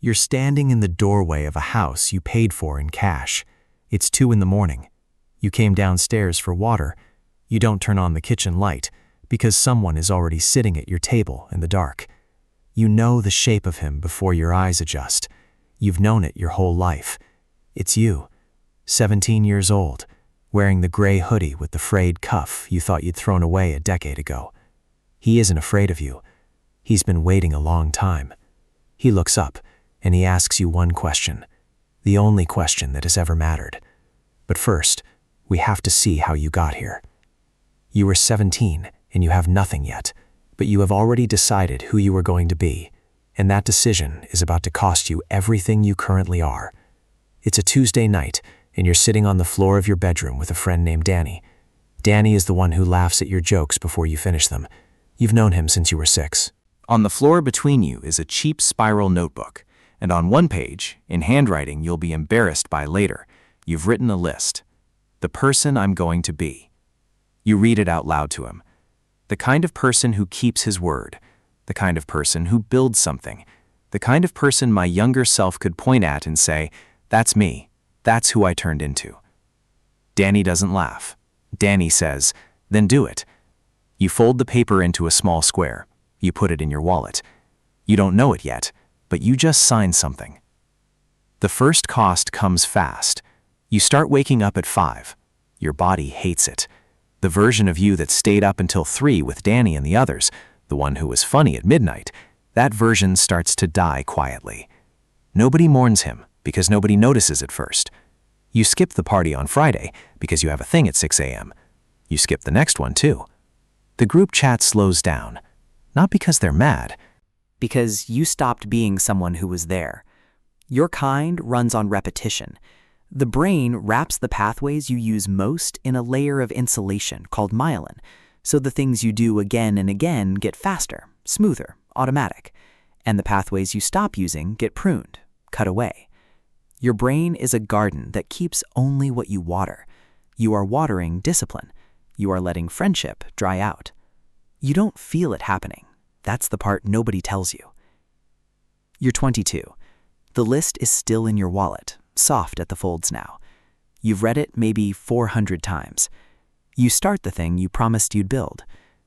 You're standing in the doorway of a house you paid for in cash. It's 2 in the morning. You came downstairs for water. You don't turn on the kitchen light because someone is already sitting at your table in the dark. You know the shape of him before your eyes adjust. You've known it your whole life. It's you, 17 years old, wearing the gray hoodie with the frayed cuff you thought you'd thrown away a decade ago. He isn't afraid of you. He's been waiting a long time. He looks up and he asks you one question, the only question that has ever mattered. But first, we have to see how you got here. You were 17 and you have nothing yet, but you have already decided who you are going to be, and that decision is about to cost you everything you currently are. It's a Tuesday night and you're sitting on the floor of your bedroom with a friend named Danny. Danny is the one who laughs at your jokes before you finish them. You've known him since you were 6. On the floor between you is a cheap spiral notebook, and on one page, in handwriting you'll be embarrassed by later, you've written a list. The person I'm going to be. You read it out loud to him. The kind of person who keeps his word. The kind of person who builds something. The kind of person my younger self could point at and say, "That's me. That's who I turned into." Danny doesn't laugh. Danny says, "Then do it." You fold the paper into a small square. You put it in your wallet. You don't know it yet, but you just signed something. The first cost comes fast. You start waking up at 5. Your body hates it. The version of you that stayed up until 3 with Danny and the others, the one who was funny at midnight, that version starts to die quietly. Nobody mourns him because nobody notices at first. You skip the party on Friday because you have a thing at 6 a.m. You skip the next one too. The group chat slows down, not because they're mad, because you stopped being someone who was there. Your kind runs on repetition. The brain wraps the pathways you use most in a layer of insulation called myelin, so the things you do again and again get faster, smoother, automatic, and the pathways you stop using get pruned, cut away. Your brain is a garden that keeps only what you water. You are watering discipline. You are letting friendship dry out. You don't feel it happening. That's the part nobody tells you. You're 22. The list is still in your wallet, soft at the folds now. You've read it maybe 400 times. You start the thing you promised you'd build.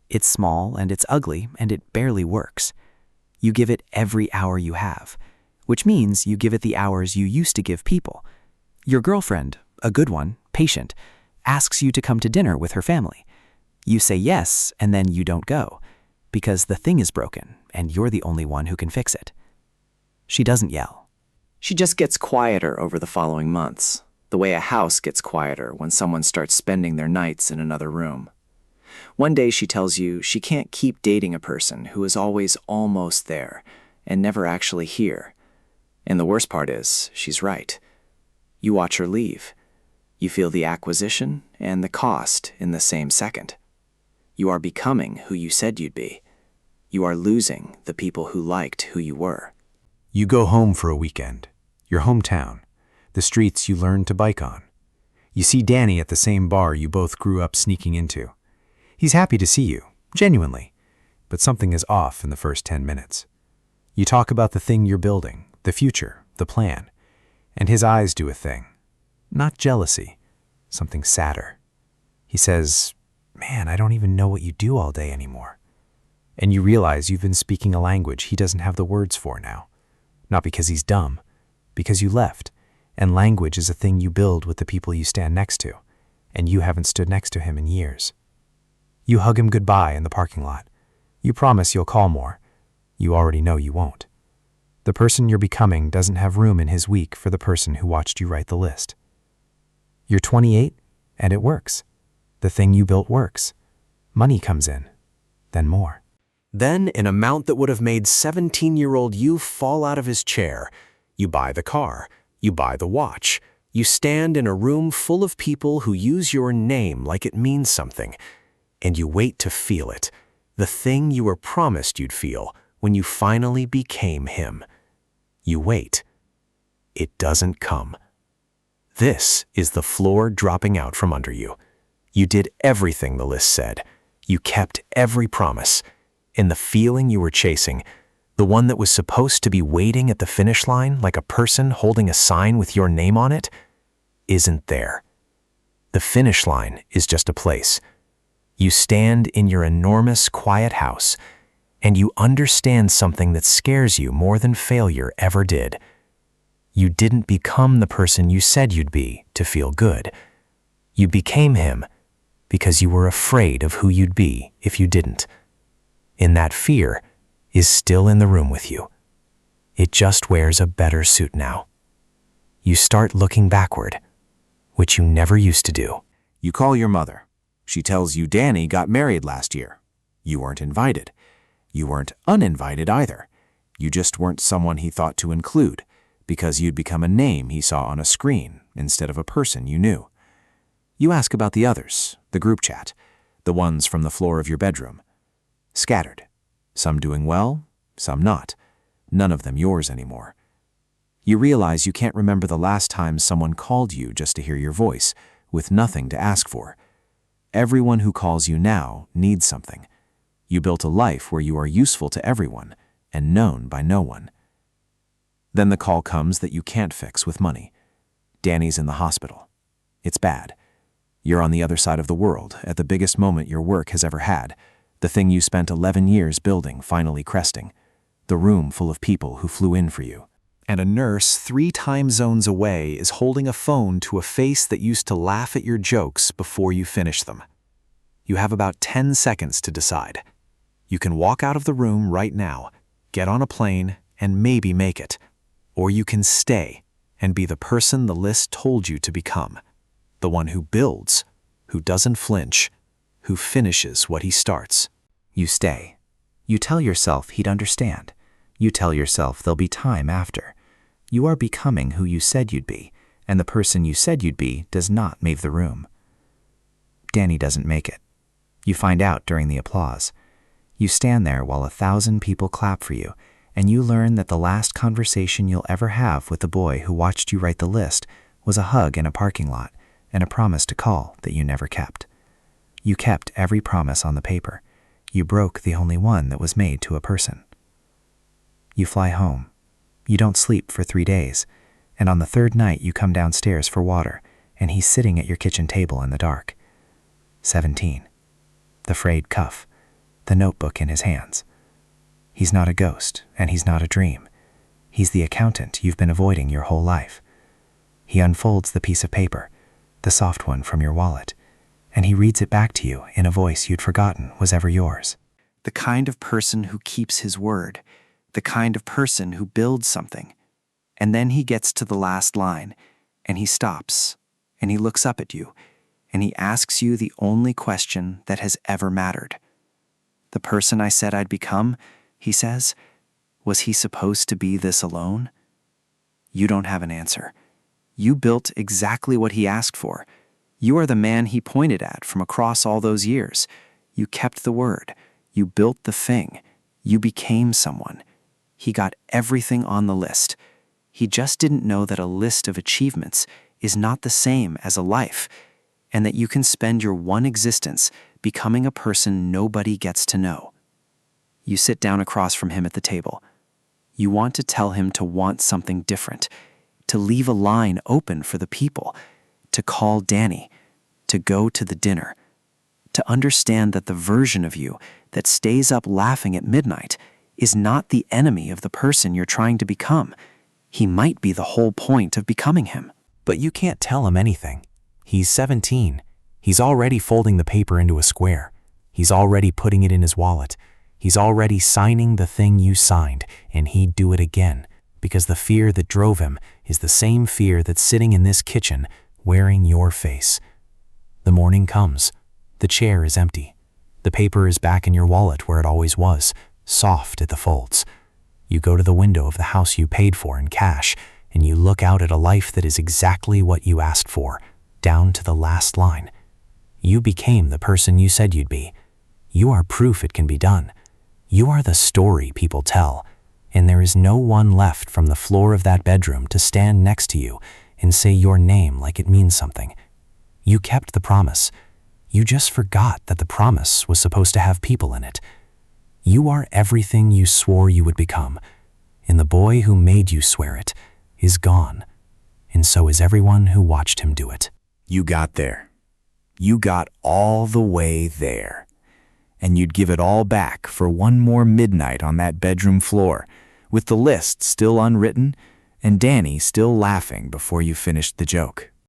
It's small and it's ugly and it barely works. You give it every hour you have, which means you give it the hours you used to give people. Your girlfriend, a good one, patient, asks you to come to dinner with her family. You say yes, and then you don't go, because the thing is broken and you're the only one who can fix it. She doesn't yell. She just gets quieter over the following months, the way a house gets quieter when someone starts spending their nights in another room. One day she tells you she can't keep dating a person who is always almost there and never actually here. And the worst part is, she's right. You watch her leave. You feel the acquisition and the cost in the same second. You are becoming who you said you'd be. You are losing the people who liked who you were. You go home for a weekend, your hometown, the streets you learned to bike on. You see Danny at the same bar you both grew up sneaking into. He's happy to see you, genuinely, but something is off in the first 10 minutes. You talk about the thing you're building, the future, the plan, and his eyes do a thing. Not jealousy, something sadder. He says, "Man, I don't even know what you do all day anymore." And you realize you've been speaking a language he doesn't have the words for now. Not because he's dumb, because you left, and language is a thing you build with the people you stand next to, and you haven't stood next to him in years. You hug him goodbye in the parking lot. You promise you'll call more. You already know you won't. The person you're becoming doesn't have room in his week for the person who watched you write the list. You're 28, and it works. The thing you built works. Money comes in, then more. Then, an amount that would have made 17-year-old you fall out of his chair. You buy the car. You buy the watch. You stand in a room full of people who use your name like it means something. And you wait to feel it, the thing you were promised you'd feel when you finally became him. You wait. It doesn't come. This is the floor dropping out from under you. You did everything the list said. You kept every promise. And the feeling you were chasing, The one that was supposed to be waiting at the finish line like a person holding a sign with your name on it, isn't there. The finish line is just a place. You stand in your enormous, quiet house, and you understand something that scares you more than failure ever did. You didn't become the person you said you'd be to feel good. You became him because you were afraid of who you'd be if you didn't. And that fear is still in the room with you. It just wears a better suit now. You start looking backward, which you never used to do. You call your mother. She tells you Danny got married last year. You weren't invited. You weren't uninvited either. You just weren't someone he thought to include, because you'd become a name he saw on a screen instead of a person you knew. You ask about the others, the group chat, the ones from the floor of your bedroom. Scattered. Some doing well, some not. None of them yours anymore. You realize you can't remember the last time someone called you just to hear your voice, with nothing to ask for. Everyone who calls you now needs something. You built a life where you are useful to everyone and known by no one. Then the call comes that you can't fix with money. Danny's in the hospital. It's bad. You're on the other side of the world at the biggest moment your work has ever had, the thing you spent 11 years building finally cresting, the room full of people who flew in for you. And a nurse 3 time zones away is holding a phone to a face that used to laugh at your jokes before you finish them. You have about 10 seconds to decide. You can walk out of the room right now, get on a plane, and maybe make it. Or you can stay and be the person the list told you to become. The one who builds, who doesn't flinch, who finishes what he starts. You stay. You tell yourself he'd understand. You tell yourself there'll be time after. You are becoming who you said you'd be, and the person you said you'd be does not leave the room. Danny doesn't make it. You find out during the applause. You stand there while 1,000 people clap for you, and you learn that the last conversation you'll ever have with the boy who watched you write the list was a hug in a parking lot and a promise to call that you never kept. You kept every promise on the paper. You broke the only one that was made to a person. You fly home. You don't sleep for 3 days, and on the 3rd night you come downstairs for water, and he's sitting at your kitchen table in the dark. 17. The frayed cuff, the notebook in his hands. He's not a ghost, and he's not a dream. He's the accountant you've been avoiding your whole life. He unfolds the piece of paper, the soft one from your wallet, and he reads it back to you in a voice you'd forgotten was ever yours. The kind of person who keeps his word, the kind of person who builds something. And then he gets to the last line, and he stops, and he looks up at you, and he asks you the only question that has ever mattered. The person I said I'd become, he says, was he supposed to be this alone? You don't have an answer. You built exactly what he asked for. You are the man he pointed at from across all those years. You kept the word. You built the thing. You became someone. He got everything on the list. He just didn't know that a list of achievements is not the same as a life, and that you can spend your one existence becoming a person nobody gets to know. You sit down across from him at the table. You want to tell him to want something different, to leave a line open for the people, to call Danny, to go to the dinner, to understand that the version of you that stays up laughing at midnight is not the enemy of the person you're trying to become. He might be the whole point of becoming him. But you can't tell him anything. He's 17. He's already folding the paper into a square. He's already putting it in his wallet. He's already signing the thing you signed, and he'd do it again, because the fear that drove him is the same fear that's sitting in this kitchen wearing your face. The morning comes. The chair is empty. The paper is back in your wallet where it always was, soft at the folds. You go to the window of the house you paid for in cash, and you look out at a life that is exactly what you asked for, down to the last line. You became the person you said you'd be. You are proof it can be done. You are the story people tell, and there is no one left from the floor of that bedroom to stand next to you and say your name like it means something. You kept the promise. You just forgot that the promise was supposed to have people in it. You are everything you swore you would become, and the boy who made you swear it is gone, and so is everyone who watched him do it. You got there. You got all the way there. And you'd give it all back for one more midnight on that bedroom floor, with the list still unwritten and Danny still laughing before you finished the joke.